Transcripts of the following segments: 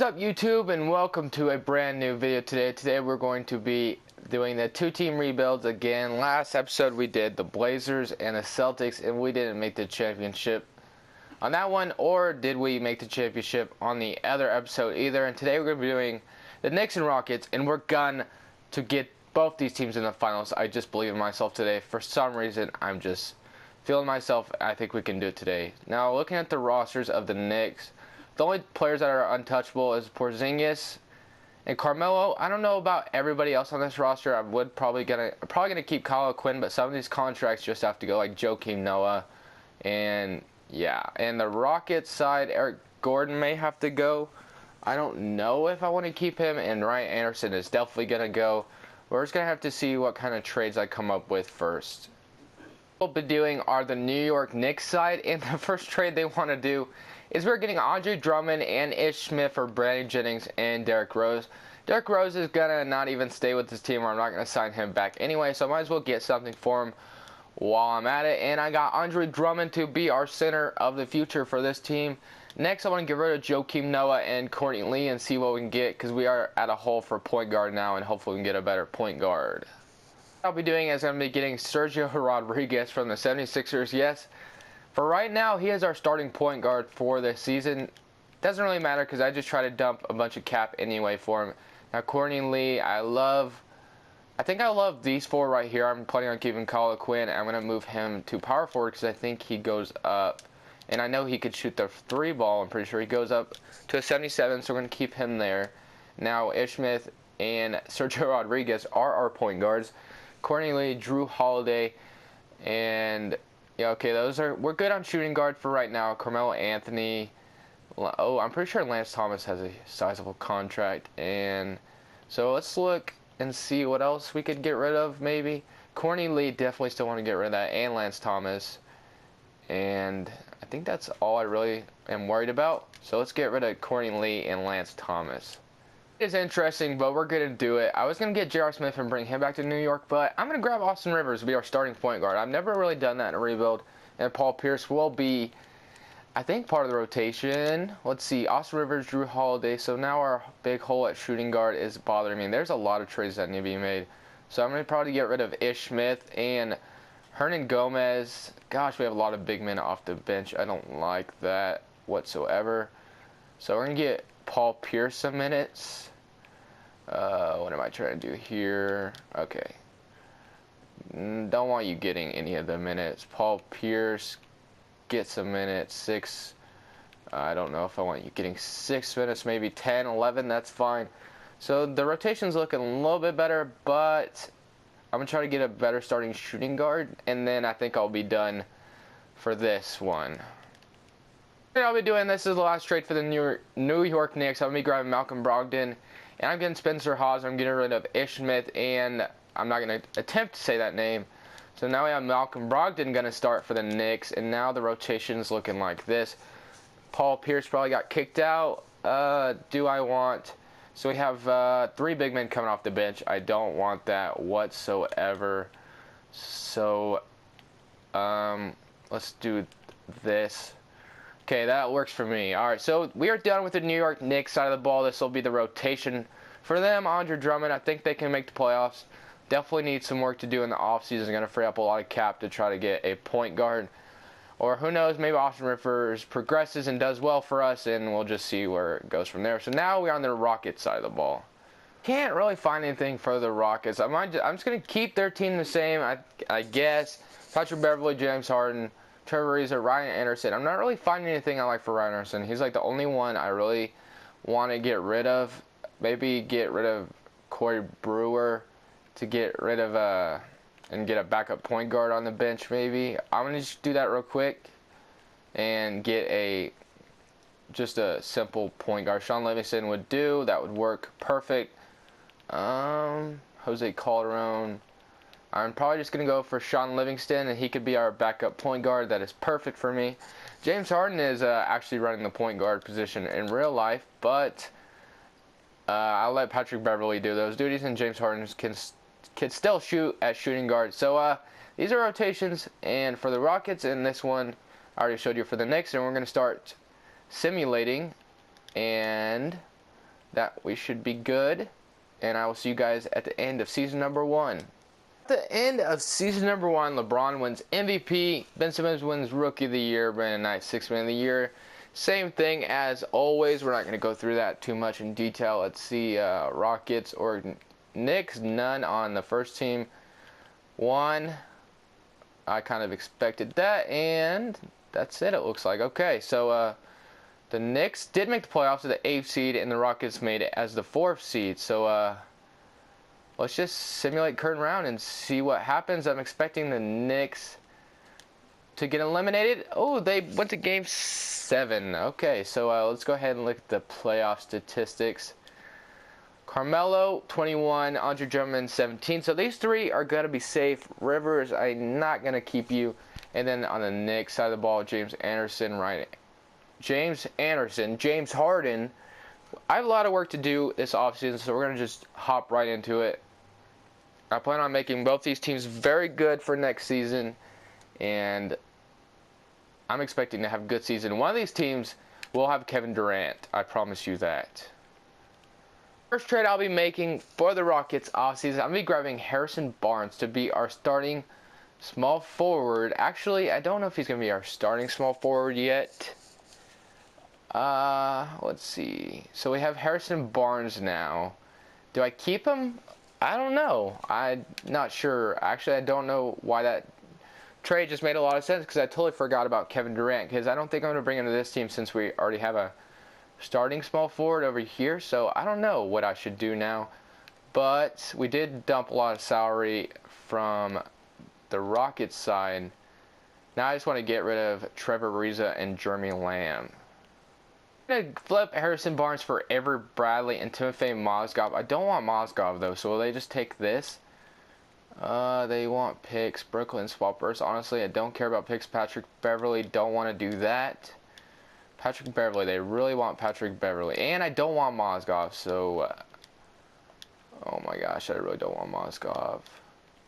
up YouTube, and welcome to a brand new video today. Today we're going to be doing the two-team rebuilds again. Last episode we did the Blazers and the Celtics, and we didn't make the championship on that one, or did we make the championship on the other episode either. And today we're going to be doing the Knicks and Rockets, and we're going to get both these teams in the finals. I just believe in myself today. For some reason, I'm just feeling myself. I think we can do it today. Now, looking at the rosters of the Knicks, the only players that are untouchable is Porzingis and Carmelo. I don't know about everybody else on this roster. I would probably gonna keep Kyle Quinn, but some of these contracts just have to go, like Joakim Noah, and yeah. And the Rockets side, Eric Gordon may have to go. I don't know if I want to keep him, and Ryan Anderson is definitely gonna go. We're just gonna have to see what kind of trades I come up with first. What we'll be doing are the New York Knicks side, and the first trade they want to do is we're getting Andre Drummond and Ish Smith for Brandon Jennings and Derrick Rose. Derrick Rose is going to not even stay with this team, or I'm not going to sign him back anyway, so I might as well get something for him while I'm at it. And I got Andre Drummond to be our center of the future for this team. Next, I want to get rid of Joakim Noah and Courtney Lee and see what we can get, because we are at a hole for point guard now, and hopefully we can get a better point guard. What I'll be doing is I'm going to be getting Sergio Rodriguez from the 76ers. Yes, for right now, he is our starting point guard for this season. Doesn't really matter because I just try to dump a bunch of cap anyway for him. Now, Courtney Lee, I think I love these four right here. I'm planning on keeping Kyle Quinn. I'm going to move him to power forward because I think he goes up. And I know he could shoot the three ball. I'm pretty sure he goes up to a 77, so we're going to keep him there. Now, Ish Smith and Sergio Rodriguez are our point guards. Courtney Lee, Drew Holiday, and yeah, okay, we're good on shooting guard for right now. Carmelo Anthony. Oh, I'm pretty sure Lance Thomas has a sizable contract. And so let's look and see what else we could get rid of, maybe. Courtney Lee, definitely still want to get rid of that, and Lance Thomas. And I think that's all I really am worried about. So let's get rid of Courtney Lee and Lance Thomas. It's interesting, but we're going to do it. I was going to get J.R. Smith and bring him back to New York, but I'm going to grab Austin Rivers to be our starting point guard. I've never really done that in a rebuild, and Paul Pierce will be, I think, part of the rotation. Let's see, Austin Rivers, Drew Holiday. So now our big hole at shooting guard is bothering me. There's a lot of trades that need to be made. So I'm going to probably get rid of Ish Smith and Hernan Gomez. Gosh, we have a lot of big men off the bench. I don't like that whatsoever. So we're going to get Paul Pierce some minutes. What am I trying to do here? Okay. Don't want you getting any of the minutes. Paul Pierce, get some minutes. 6. I don't know if I want you getting 6 minutes, maybe 10, 11. That's fine. So the rotation's looking a little bit better, but I'm going to try to get a better starting shooting guard, and then I think I'll be done for this one. I'll be doing this is the last trade for the New York Knicks. I'm going to be grabbing Malcolm Brogdon, and I'm getting Spencer Hawes. I'm getting rid of Ish Smith, and I'm not going to attempt to say that name. So now we have Malcolm Brogdon going to start for the Knicks, and now the rotation's looking like this. Paul Pierce probably got kicked out. Do I want... So we have 3 big men coming off the bench. I don't want that whatsoever. So let's do this. Okay, that works for me. All right, so we are done with the New York Knicks side of the ball. This will be the rotation for them. Andre Drummond, I think they can make the playoffs. Definitely need some work to do in the offseason. Going to free up a lot of cap to try to get a point guard. Or who knows, maybe Austin Rivers progresses and does well for us, and we'll just see where it goes from there. So now we're on the Rockets side of the ball. Can't really find anything for the Rockets. I'm just going to keep their team the same, I guess. Patrick Beverley, James Harden, Trevor Ariza, Ryan Anderson. I'm not really finding anything I like for Ryan Anderson. He's like the only one I really want to get rid of. Maybe get rid of Corey Brewer to get rid of and get a backup point guard on the bench maybe. I'm going to just do that real quick and get just a simple point guard. Sean Livingston would do. That would work perfect. Jose Calderon. I'm probably just going to go for Sean Livingston, and he could be our backup point guard. That is perfect for me. James Harden is actually running the point guard position in real life, but I'll let Patrick Beverley do those duties, and James Harden can still shoot at shooting guard. So these are rotations, and for the Rockets, and this one I already showed you for the Knicks, and we're going to start simulating, and that we should be good. And I will see you guys at the end of season number 1. At the end of season number 1, LeBron wins MVP, Ben Simmons wins Rookie of the Year, Brandon Knight Sixth Man of the Year. Same thing as always. We're not going to go through that too much in detail. Let's see, Rockets or Knicks, none on the first team. 1. I kind of expected that, and that's it, it looks like. Okay, so the Knicks did make the playoffs to the 8th seed, and the Rockets made it as the 4th seed. So let's just simulate current round and see what happens. I'm expecting the Knicks to get eliminated. Oh, they went to game 7. Okay, so let's go ahead and look at the playoff statistics. Carmelo, 21. Andre Drummond, 17. So these 3 are going to be safe. Rivers, I'm not going to keep you. And then on the Knicks side of the ball, James Anderson, James Harden. I have a lot of work to do this offseason, so we're going to just hop right into it. I plan on making both these teams very good for next season, and I'm expecting to have a good season. One of these teams will have Kevin Durant. I promise you that. First trade I'll be making for the Rockets offseason, I'm going to be grabbing Harrison Barnes to be our starting small forward. Actually, I don't know if he's going to be our starting small forward yet. Let's see. So we have Harrison Barnes now. Do I keep him? I don't know. I'm not sure. Actually, I don't know why that trade just made a lot of sense, because I totally forgot about Kevin Durant, because I don't think I'm going to bring him to this team since we already have a starting small forward over here. So I don't know what I should do now. But we did dump a lot of salary from the Rockets side. Now I just want to get rid of Trevor Ariza and Jeremy Lamb. I'm going to flip Harrison Barnes for Avery Bradley and Timofey Mozgov. I don't want Mozgov though, so will they just take this? They want picks, Brooklyn swappers. Honestly, I don't care about picks. Patrick Beverly, don't want to do that. Patrick Beverly, they really want Patrick Beverly. And I don't want Mozgov, so oh my gosh, I really don't want Mozgov.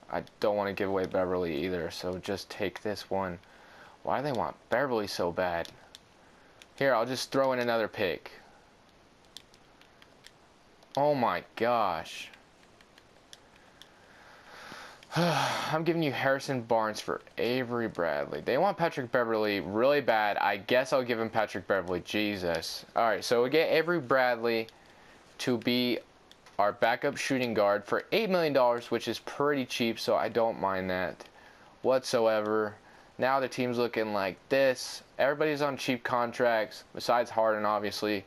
I don't want to give away Beverly either, so just take this one. Why do they want Beverly so bad? Here, I'll just throw in another pick. Oh my gosh. I'm giving you Harrison Barnes for Avery Bradley. They want Patrick Beverly really bad. I guess I'll give him Patrick Beverly. Jesus. Alright, so we get Avery Bradley to be our backup shooting guard for $8 million, which is pretty cheap, so I don't mind that whatsoever. Now the team's looking like this. Everybody's on cheap contracts, besides Harden, obviously.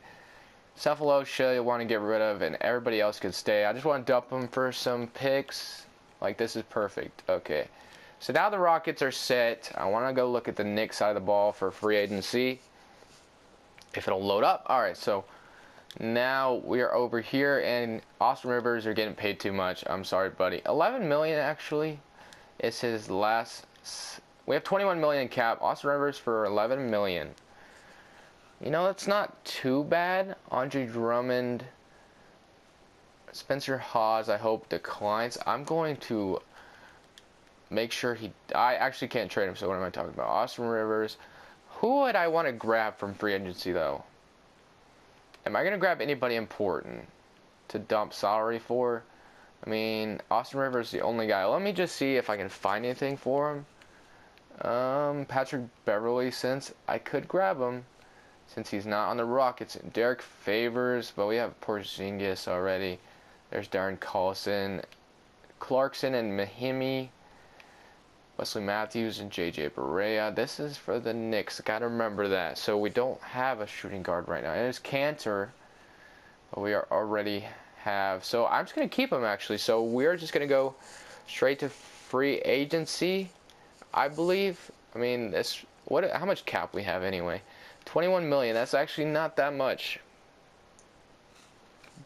Cephalosha you want to get rid of, and everybody else can stay. I just want to dump them for some picks. Like, this is perfect. Okay. So now the Rockets are set. I want to go look at the Knicks side of the ball for free agency. If it'll load up. Alright, so now we are over here, and Austin Rivers are getting paid too much. I'm sorry, buddy. $11 million, actually, is his last. We have $21 million cap. Austin Rivers for $11 million. You know, it's not too bad. Andre Drummond, Spencer Hawes, I hope declines. I'm going to make sure I actually can't trade him, so what am I talking about? Austin Rivers. Who would I want to grab from free agency, though? Am I going to grab anybody important to dump salary for? I mean, Austin Rivers is the only guy. Let me just see if I can find anything for him. Patrick Beverly, since I could grab him, since he's not on the Rockets. Derek Favors, but we have Porzingis already. There's Darren Collison, Clarkson and Mahimi, Wesley Matthews and JJ Barea. This is for the Knicks. Gotta remember that. So we don't have a shooting guard right now. It is Cantor, but we are already have. So I'm just gonna keep him actually. So we're just gonna go straight to free agency, I believe. I mean, this how much cap we have anyway? 21 million. That's actually not that much.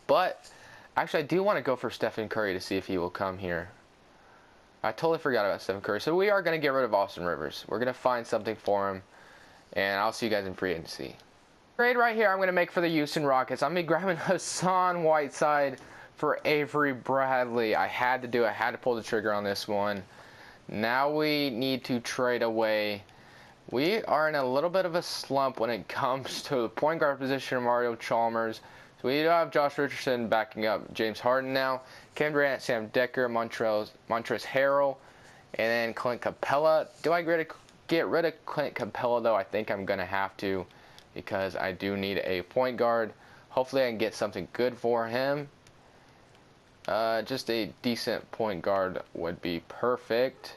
But actually, I do want to go for Stephen Curry to see if he will come here. I totally forgot about Stephen Curry. So we are going to get rid of Austin Rivers. We're going to find something for him. And I'll see you guys in free agency. Trade right here I'm going to make for the Houston Rockets. I'm going to be grabbing Hassan Whiteside for Avery Bradley. I had to do it. I had to pull the trigger on this one. Now we need to trade away. We are in a little bit of a slump when it comes to the point guard position of Mario Chalmers. We do have Josh Richardson backing up James Harden now. Kevin Durant, Sam Decker, Montrezl Harrell, and then Clint Capella. Do I get rid of Clint Capella, though? I think I'm going to have to, because I do need a point guard. Hopefully I can get something good for him. Just a decent point guard would be perfect.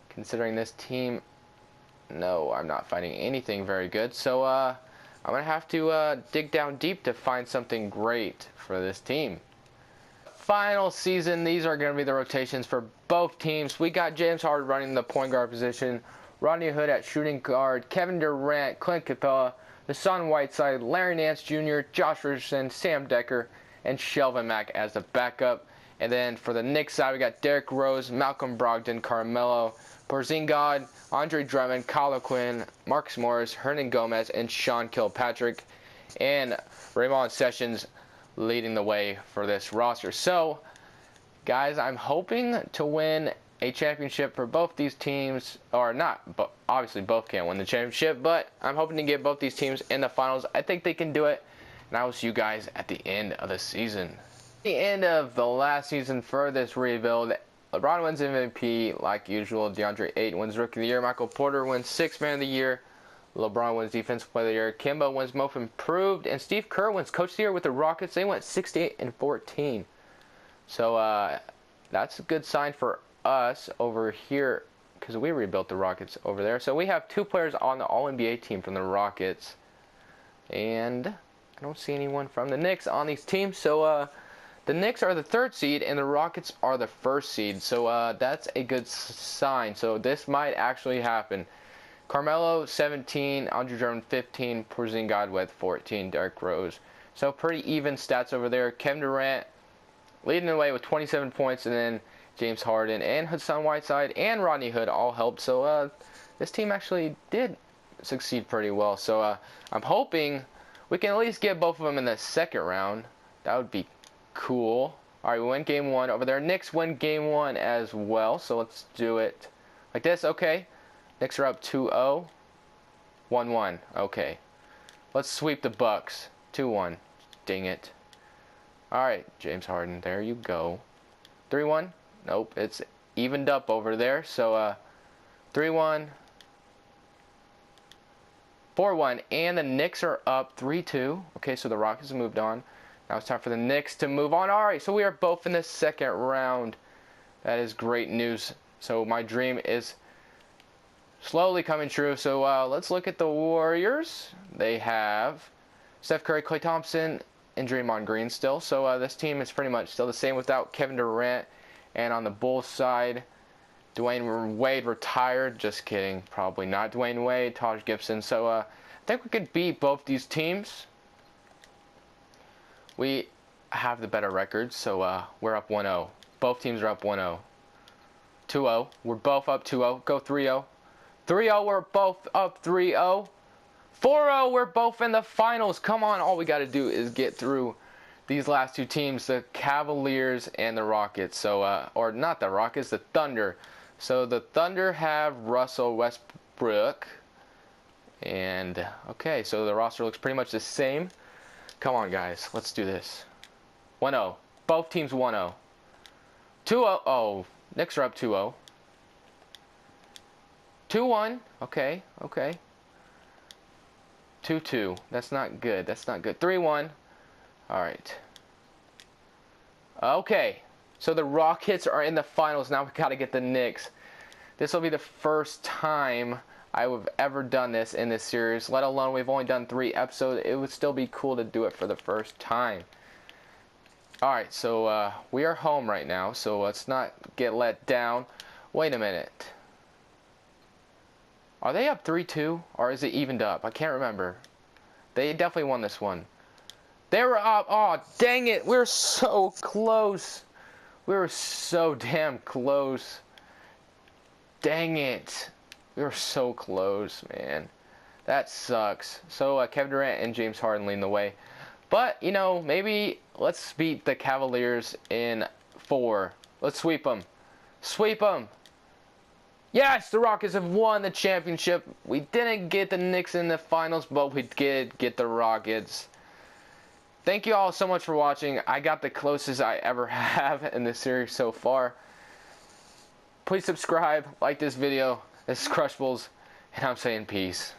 Considering this team, no, I'm not finding anything very good. So I'm going to have to dig down deep to find something great for this team. Final season, these are going to be the rotations for both teams. We got James Harden running the point guard position, Rodney Hood at shooting guard, Kevin Durant, Clint Capella, Hassan Whiteside, Larry Nance Jr., Josh Richardson, Sam Decker, and Shelvin Mack as the backup. And then for the Knicks side, we got Derrick Rose, Malcolm Brogdon, Carmelo, Porzingis, Andre Drummond, Kyle Quinn, Marcus Morris, Hernan Gomez, and Sean Kilpatrick. And Raymond Sessions leading the way for this roster. So, guys, I'm hoping to win a championship for both these teams, or not, but obviously both can't win the championship, but I'm hoping to get both these teams in the finals. I think they can do it, and I will see you guys at the end of the season. The end of the last season for this rebuild. LeBron wins MVP like usual. DeAndre Ayton wins Rookie of the Year. Michael Porter wins Sixth Man of the Year. LeBron wins Defensive Player of the Year. Kimba wins Most Improved. And Steve Kerr wins Coach of the Year with the Rockets. They went 68-14. So that's a good sign for us over here, because we rebuilt the Rockets over there. So we have 2 players on the All-NBA team from the Rockets. And I don't see anyone from the Knicks on these teams. So the Knicks are the 3rd seed and the Rockets are the 1st seed. So that's a good sign. So this might actually happen. Carmelo 17, Andre Drummond 15, Porzingis with 14, Derrick Rose. So pretty even stats over there. Kevin Durant leading the way with 27 points, and then James Harden and Hassan Whiteside and Rodney Hood all helped. So this team actually did succeed pretty well. So I'm hoping we can at least get both of them in the 2nd round. That would be cool. All right, we win game 1 over there. Knicks win game 1 as well. So let's do it like this. Okay. Knicks are up 2-0. 1-1. Okay. Let's sweep the Bucks. 2-1. Dang it. Alright, James Harden. There you go. 3-1. Nope. It's evened up over there. So, 3-1. 4-1. And the Knicks are up 3-2. Okay, so the Rockets have moved on. Now it's time for the Knicks to move on. Alright, so we are both in the 2nd round. That is great news. So my dream is slowly coming true. So let's look at the Warriors. They have Steph Curry, Klay Thompson, and Draymond Green still. So this team is pretty much still the same without Kevin Durant. And on the Bulls side, Dwayne Wade retired. Just kidding. Probably not Dwayne Wade. Taj Gibson. So I think we could beat both these teams. We have the better record. So we're up 1-0. Both teams are up 1-0. 2-0. We're both up 2-0. Go 3-0. 3-0, we're both up 3-0. 4-0, we're both in the finals. Come on, all we got to do is get through these last 2 teams, the Cavaliers and the Rockets. So, or not the Rockets, the Thunder. So the Thunder have Russell Westbrook. And, okay, so the roster looks pretty much the same. Come on, guys, let's do this. 1-0. Both teams 1-0. 2-0. Oh, Knicks are up 2-0. 2-1. Okay. 2-2. That's not good. 3-1. All right. Okay. So the Rockets are in the finals. Now we got to get the Knicks. This will be the first time I've ever done this in this series, let alone we've only done 3 episodes. It would still be cool to do it for the first time. All right. So we are home right now. So let's not get let down. Wait a minute. Are they up 3-2, or is it evened up? I can't remember. They definitely won this one. They were up. Oh, dang it. We were so close. We were so damn close. Dang it. We were so close, man. That sucks. So, Kevin Durant and James Harden leading the way. But, you know, maybe let's beat the Cavaliers in 4. Let's sweep them. Sweep them. Yes, the Rockets have won the championship. We didn't get the Knicks in the finals, but we did get the Rockets. thank you all so much for watching. I got the closest I ever have in this series so far. Please subscribe, like this video. This is Crushables, and I'm saying peace.